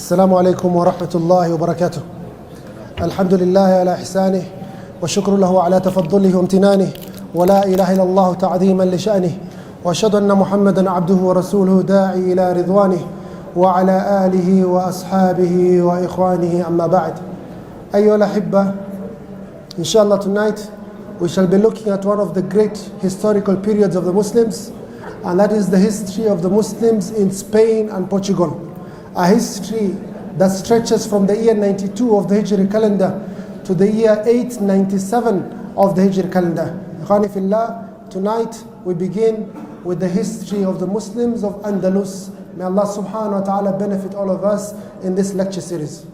السلام عليكم ورحمة الله وبركاته. الحمد لله على إحسانه وشكر له على تفضله وامتنانه، ولا إله إلا الله تعظيما لشأنه، وأشهد أن محمدا عبده ورسوله داعي إلى رضوانه وعلى آله وأصحابه وإخوانه. أما بعد. أيها الأحبة, inshallah tonight we shall be looking at one of the great historical periods of the Muslims, and that is the history of the Muslims in Spain and Portugal. A history that stretches from the year 92 of the Hijri calendar to the year 897 of the Hijri calendar. Ikhwani fillah, tonight we begin with the history of the Muslims of Andalus. May Allah subhanahu wa ta'ala benefit all of us in this lecture series.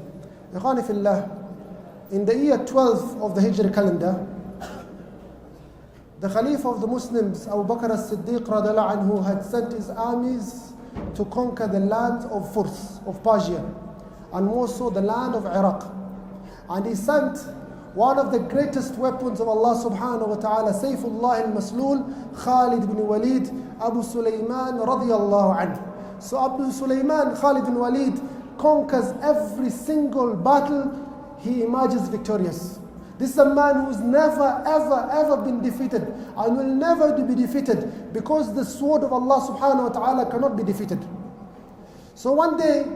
Ikhwani fillah, in the year 12 of the Hijri calendar, the Caliph of the Muslims, Abu Bakr as-Siddiq radiallahu anhu, had sent his armies to conquer the land of Furs, of Persia, and more so the land of Iraq. And he sent one of the greatest weapons of Allah subhanahu wa ta'ala, Sayfullah al-Maslul, Khalid bin Walid, Abu Sulaiman radiyallahu anhu. So Abu Sulaiman, Khalid bin Walid, conquers every single battle he emerges victorious. This is a man who's never, ever been defeated and will never be defeated, because the sword of Allah subhanahu wa ta'ala cannot be defeated. So one day,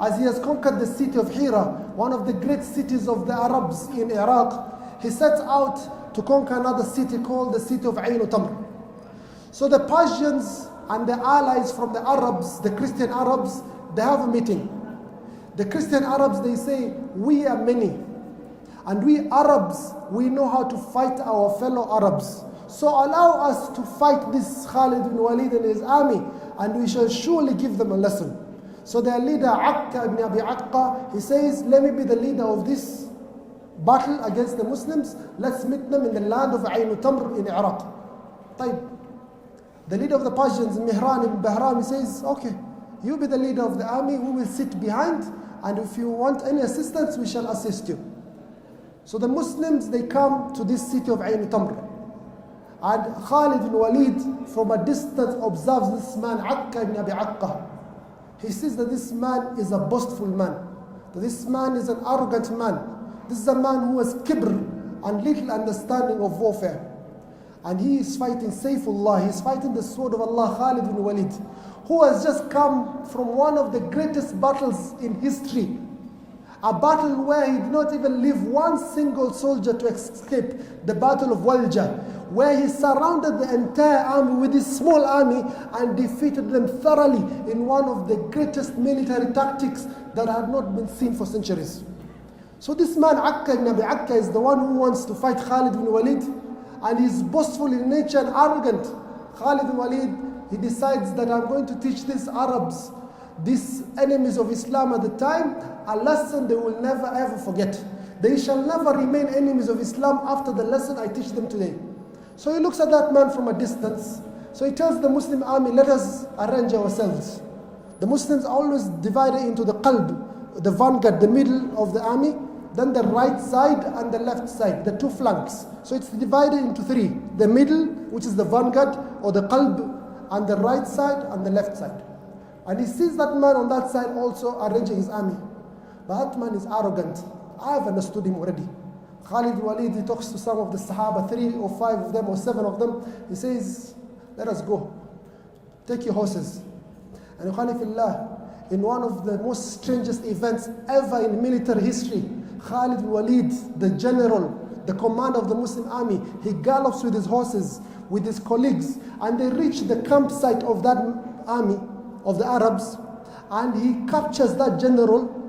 as he has conquered the city of Hira, one of the great cities of the Arabs in Iraq, he sets out to conquer another city called the city of Ain Tamr. So the Persians and the allies from the Arabs, the Christian Arabs, they have a meeting. The Christian Arabs, they say, we are many. And we Arabs, we know how to fight our fellow Arabs. So allow us to fight this Khalid bin Walid and his army, and we shall surely give them a lesson. So their leader, Akka ibn Abi Aqqa, he says, let me be the leader of this battle against the Muslims. Let's meet them in the land of Ain Tamr in Iraq. طيب. The leader of the Persians, Mihran ibn Bahram, he says, okay, you be the leader of the army, we will sit behind, and if you want any assistance, we shall assist you. So the Muslims, they come to this city of Ain Tamr. And Khalid bin Walid, from a distance, observes this man, Akka ibn Abi Aqqa. He sees that this man is a boastful man, that this man is an arrogant man. This is a man who has kibr and little understanding of warfare. And he is fighting Sayfullah, he is fighting the sword of Allah, Khalid bin Walid, who has just come from one of the greatest battles in history. A battle where he did not even leave one single soldier to escape, the Battle of Walja, where he surrounded the entire army with his small army and defeated them thoroughly in one of the greatest military tactics that had not been seen for centuries. So this man, Akka ibn Abi Aqqa, is the one who wants to fight Khalid bin Walid, and he's boastful in nature and arrogant. Khalid bin Walid, he decides that I'm going to teach these Arabs, these enemies of Islam at the time, a lesson they will never ever forget. They shall never remain enemies of Islam after the lesson I teach them today. So he looks at that man from a distance. So he tells the Muslim army, let us arrange ourselves. The Muslims are always divided into the qalb, the vanguard, the middle of the army, then the right side and the left side, the two flanks. So it's divided into three. The middle, which is the vanguard or the qalb, and the right side and the left side. And he sees that man on that side also arranging his army. But that man is arrogant. I have understood him already. Khalid bin Walid, he talks to some of the Sahaba, 3 or 5 of them or 7 of them. He says, let us go. Take your horses. And in one of the most strangest events ever in military history, Khalid bin Walid, the general, the commander of the Muslim army, he gallops with his horses, with his colleagues, and they reach the campsite of that army, of the Arabs, and he captures that general,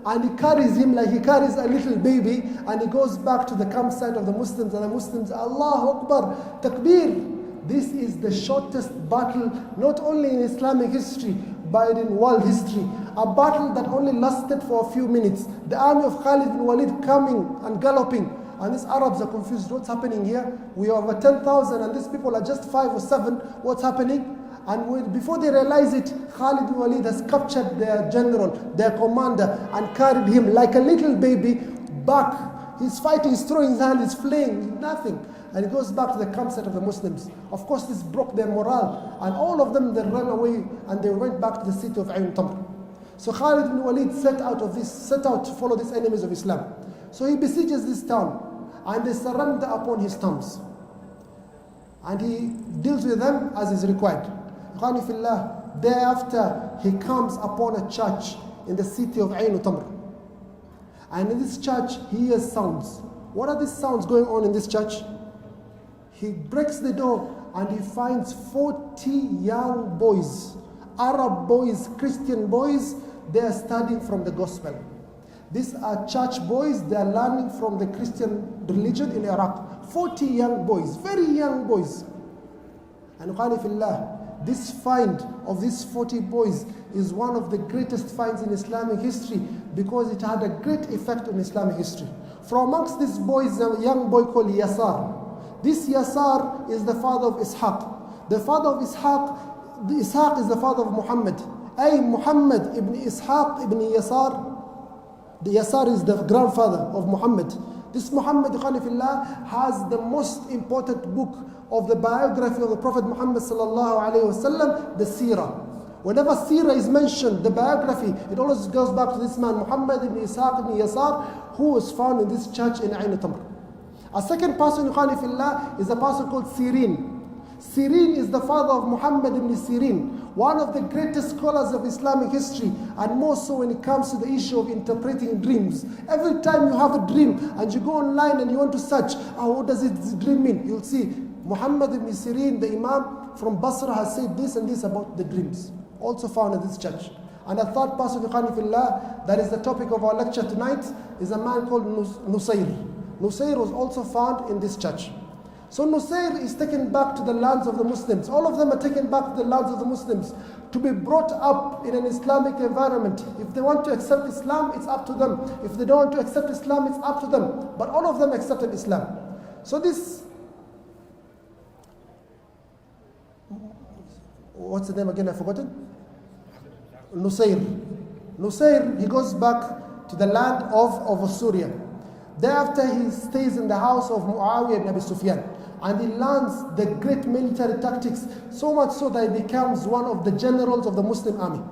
and he carries him like he carries a little baby, and he goes back to the campsite of the Muslims, and the Muslims, Allahu Akbar, Takbir. This is the shortest battle, not only in Islamic history, but in world history. A battle that only lasted for a few minutes. The army of Khalid bin Walid coming and galloping, and these Arabs are confused. What's happening here? We are over 10,000, and these people are just 5 or 7. What's happening? And before they realize it, Khalid bin Walid has captured their general, their commander, and carried him like a little baby back. He's fighting, he's throwing his hand, he's flaying, nothing. And he goes back to the campsite of the Muslims. Of course, this broke their morale. And all of them, they ran away and they went back to the city of Ain Tamr. So Khalid ibn Walid set out to follow these enemies of Islam. So he besieges this town, and they surrender upon his terms. And he deals with them as is required. Ikhwani fillah, thereafter he comes upon a church in the city of Ain Tamr. And in this church he hears sounds. What are these sounds going on in this church? He breaks the door and he finds 40 young boys, Arab boys, Christian boys. They are studying from the gospel. These are church boys. They are learning from the Christian religion in Iraq. 40 young boys, very young boys. And Ikhwani fillah, this find of these 40 boys is one of the greatest finds in Islamic history, because it had a great effect on Islamic history. From amongst these boys, a young boy called Yasar. This Yasar is the father of Ishaq. The father of Ishaq is the father of Mohamed. Muhammad ibn Ishaq ibn Yasar. The Yasar is the grandfather of Muhammad. This Muhammad, ikhwani fillah, has the most important book of the biography of the Prophet Muhammad sallallahu alayhi wasallam, the Seerah. Whenever Seerah is mentioned, the biography, it always goes back to this man, Muhammad ibn Ishaq ibn Yasar, who was found in this church in Ain Tamr. A second person, ikhwani fillah, is a person called Sirin. Sirin is the father of Muhammad ibn Sirin, one of the greatest scholars of Islamic history, and more so when it comes to the issue of interpreting dreams. Every time you have a dream and you go online and you want to search, what does this dream mean? You'll see Muhammad ibn Sirin, the Imam from Basra, has said this and this about the dreams. Also found in this church. And a third person, ikhwani fillah, that is the topic of our lecture tonight, is a man called Nusayr. Nusayr was also found in this church. So Nusayr is taken back to the lands of the Muslims. All of them are taken back to the lands of the Muslims to be brought up in an Islamic environment. If they want to accept Islam, it's up to them. If they don't want to accept Islam, it's up to them. But all of them accepted Islam. So this, what's the name again? I've forgotten. Nusayr. Nusayr, he goes back to the land of Syria. Thereafter he stays in the house of Muawiyah ibn Abi Sufyan, and he learns the great military tactics, so much so that he becomes one of the generals of the Muslim army.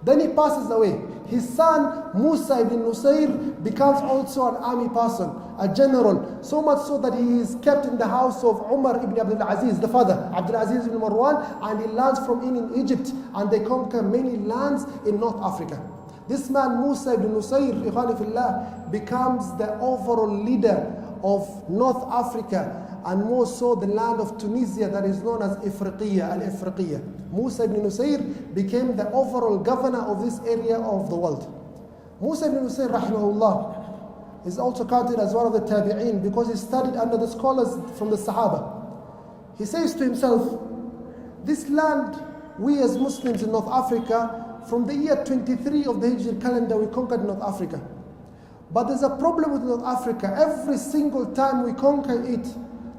Then he passes away. His son Musa ibn Nusayr becomes also an army person, a general, so much so that he is kept in the house of Umar ibn Abdul Aziz, the father, Abdul Aziz ibn Marwan, and he learns from him in Egypt, and they conquer many lands in North Africa. This man Musa ibn Nusayr, ikhwani fillah, becomes the overall leader of North Africa, and more so the land of Tunisia that is known as Ifriqiya, Al-Ifriqiya. Musa ibn Nusayr became the overall governor of this area of the world. Musa ibn Nusayr, rahimahullah, is also counted as one of the tabi'een because he studied under the scholars from the Sahaba. He says to himself, this land, we as Muslims in North Africa, from the year 23 of the Hijri calendar, we conquered North Africa. But there's a problem with North Africa. Every single time we conquer it,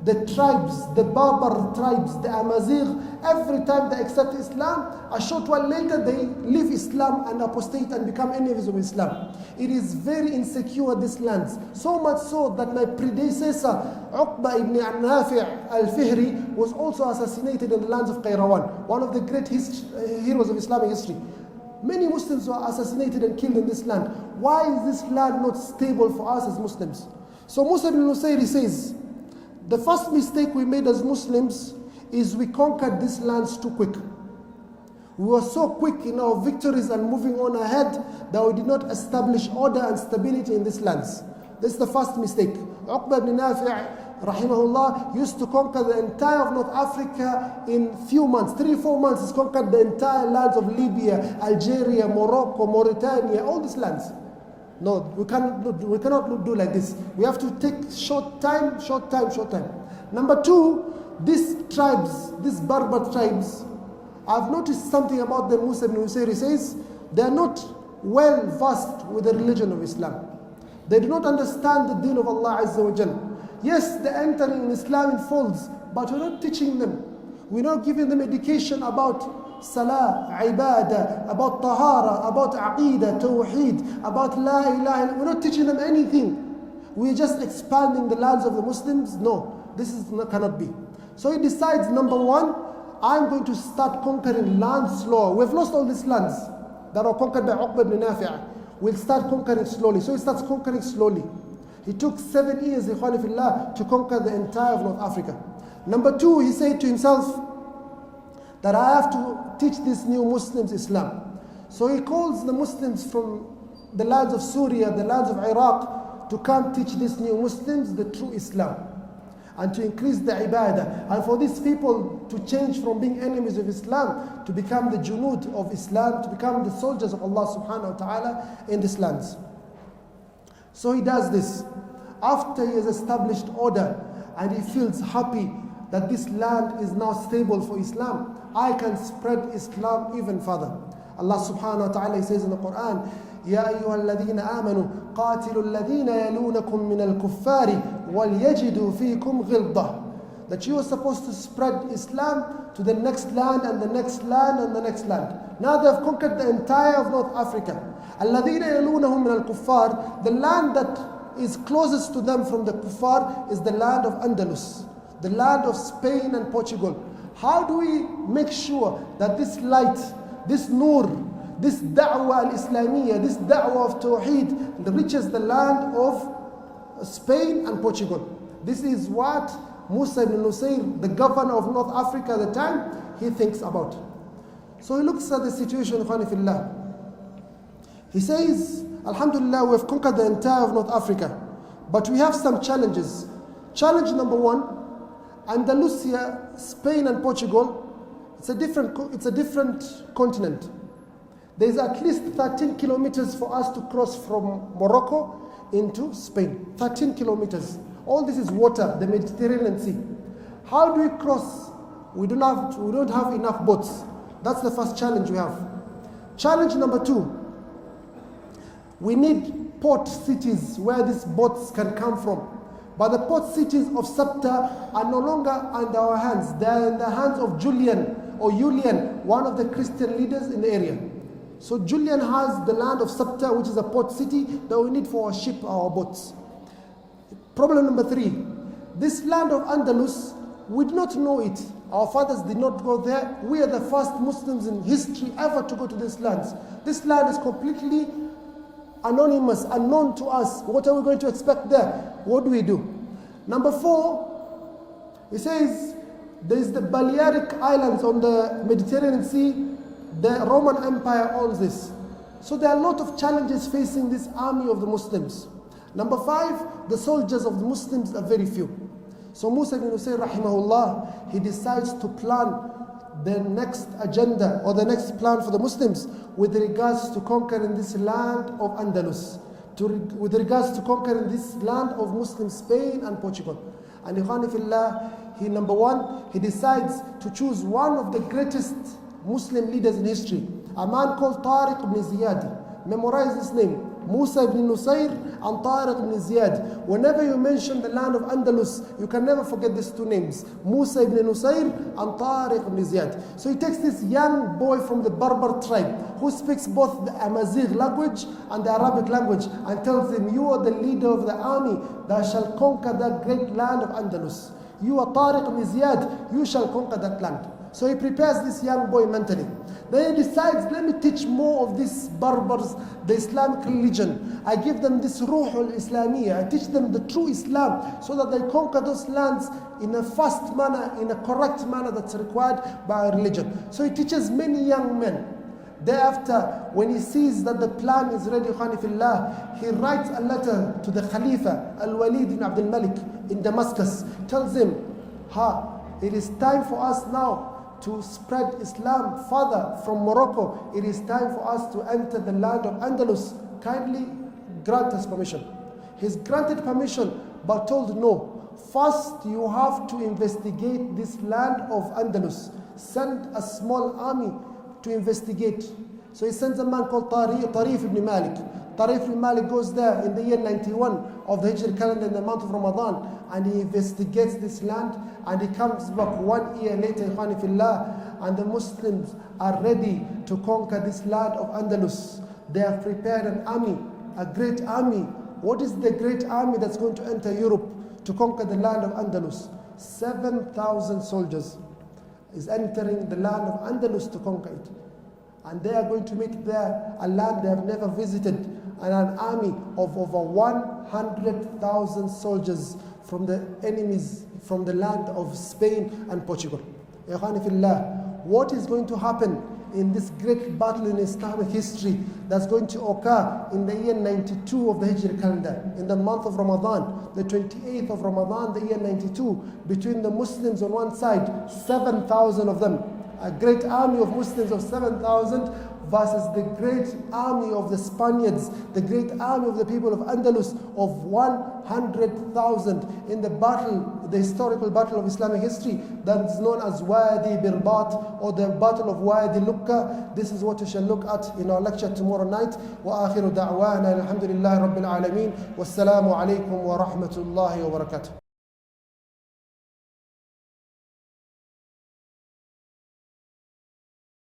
the tribes, the Berber tribes, the Amazigh, every time they accept Islam, a short while later they leave Islam and apostate and become enemies of Islam. It is very insecure, these lands. So much so that my predecessor, Uqba ibn Nafi' al-Fihri, was also assassinated in the lands of Qayrawan, one of the great heroes of Islamic history. Many Muslims were assassinated and killed in this land. Why is this land not stable for us as Muslims? So Musa ibn Nusayr says, the first mistake we made as Muslims is we conquered these lands too quick. We were so quick in our victories and moving on ahead that we did not establish order and stability in these lands. This is the first mistake. Uqba ibn Nafi' rahimahullah used to conquer the entire of North Africa in few months. 3-4 months he's conquered the entire lands of Libya, Algeria, Morocco, Mauritania, all these lands. No, we cannot do like this. We have to take short time. Number two, these tribes, these Berber tribes, I've noticed something about them. Musa ibn Nusayr says, they are not well versed with the religion of Islam. They do not understand the deen of Allah Azza wa Jal. Yes, they're entering in Islam in folds, but we're not teaching them. We're not giving them education about salah, ibadah, about tahara, about aqidah, tawheed, about la ilaha. We're not teaching them anything. We're just expanding the lands of the Muslims. No, cannot be. So he decides, number one, I'm going to start conquering lands slower. We've lost all these lands. that were conquered by Uqba ibn Nafi', will start conquering slowly. So he starts conquering slowly. He took 7 years, ikhwani fillah, to conquer the entire of North Africa. Number 2, he said to himself that I have to teach these new Muslims Islam. So he calls the Muslims from the lands of Syria, the lands of Iraq, to come teach these new Muslims the true Islam and to increase the ibadah, and for these people to change from being enemies of Islam to become the junud of Islam, to become the soldiers of Allah subhanahu wa ta'ala in these lands. So he does this. After he has established order and he feels happy that this land is now stable for Islam, I can spread Islam even further. Allah subhanahu wa ta'ala says in the Quran, يا أيها الذين آمنوا قاتلوا الذين يلونكم من الكفار وليجدوا فيكم غلظة. That you are supposed to spread Islam to the next land and the next land and the next land. Now they have conquered the entire of North Africa. الذين يلونهم من الكفار, the land that is closest to them from the kuffar is the land of Andalus, the land of Spain and Portugal. How do we make sure that this light, this nur, this da'wah al-Islamiyya, this da'wah of Tawheed reaches the land of Spain and Portugal? This is what Musa ibn Nusayr, the governor of North Africa at the time, he thinks about. So he looks at the situation, ikhwani fillah. He says, Alhamdulillah, we have conquered the entire of North Africa, but we have some challenges. Challenge number 1, Andalusia, Spain and Portugal, it's a different continent. There is at least 13 kilometers for us to cross from Morocco into Spain. 13 kilometers. All this is water, the Mediterranean Sea. How do we cross? We don't have enough boats. That's the first challenge we have. Challenge number 2, we need port cities where these boats can come from. But the port cities of Sabta are no longer under our hands. They are in the hands of Julian, one of the Christian leaders in the area. So Julian has the land of Sabta, which is a port city that we need for our ship, our boats. Problem number 3, this land of Andalus, we do not know it. Our fathers did not go there. We are the first Muslims in history ever to go to this land. This land is completely anonymous, unknown to us. What are we going to expect there? What do we do? Number 4, he says, there is the Balearic Islands on the Mediterranean Sea. The Roman Empire owns this. So there are a lot of challenges facing this army of the Muslims. Number 5, the soldiers of the Muslims are very few. So Musa ibn Nusayr rahimahullah, he decides to plan the next agenda or the next plan for the Muslims with regards to conquering this land of Andalus, with regards to conquering this land of Muslim Spain and Portugal. And ikhwani fillah, number 1, he decides to choose one of the greatest Muslim leaders in history, a man called Tariq ibn Ziyad. Memorize this name, Musa ibn Nusayr and Tariq ibn Ziyad. Whenever you mention the land of Andalus, you can never forget these 2 names, Musa ibn Nusayr and Tariq ibn Ziyad. So he takes this young boy from the Berber tribe who speaks both the Amazigh language and the Arabic language and tells him, you are the leader of the army that shall conquer that great land of Andalus. You are Tariq ibn Ziyad, you shall conquer that land. So he prepares this young boy mentally. Then he decides, let me teach more of these Berbers, the Islamic religion. I give them this Ruhul Islamiyya. I teach them the true Islam so that they conquer those lands in a fast manner, in a correct manner that's required by our religion. So he teaches many young men. Thereafter, when he sees that the plan is ready, khani fillah, he writes a letter to the Khalifa, Al-Walid ibn Abdul Malik in Damascus, tells him, it is time for us now to spread Islam further from Morocco. It is time for us to enter the land of Andalus. Kindly grant us permission. He's granted permission, but told no. First, you have to investigate this land of Andalus. Send a small army to investigate. So he sends a man called Tarif ibn Malik. Tarif ibn Malik goes there in the year 91 of the Hijri calendar in the month of Ramadan, and he investigates this land, and he comes back 1 year later, ikhwani fillah, and the Muslims are ready to conquer this land of Andalus. They have prepared an army, a great army. What is the great army that's going to enter Europe to conquer the land of Andalus? 7,000 soldiers is entering the land of Andalus to conquer it. and they are going to meet there a land they have never visited, and an army of over 100,000 soldiers from the enemies from the land of Spain and Portugal. Ikhwani fillah, what is going to happen in this great battle in Islamic history that's going to occur in the year 92 of the Hijri calendar, in the month of Ramadan, the 28th of Ramadan, the year 92, between the Muslims on one side, 7,000 of them, a great army of Muslims of 7,000 versus the great army of the Spaniards, the great army of the people of Andalus of 100,000 in the battle, the historical battle of Islamic history that is known as Wadi Birbat, or the battle of Wadi Lukka. This is what we shall look at in our lecture tomorrow night. وآخر دعوانا الحمد لله رب العالمين والسلام عليكم ورحمة الله وبركاته.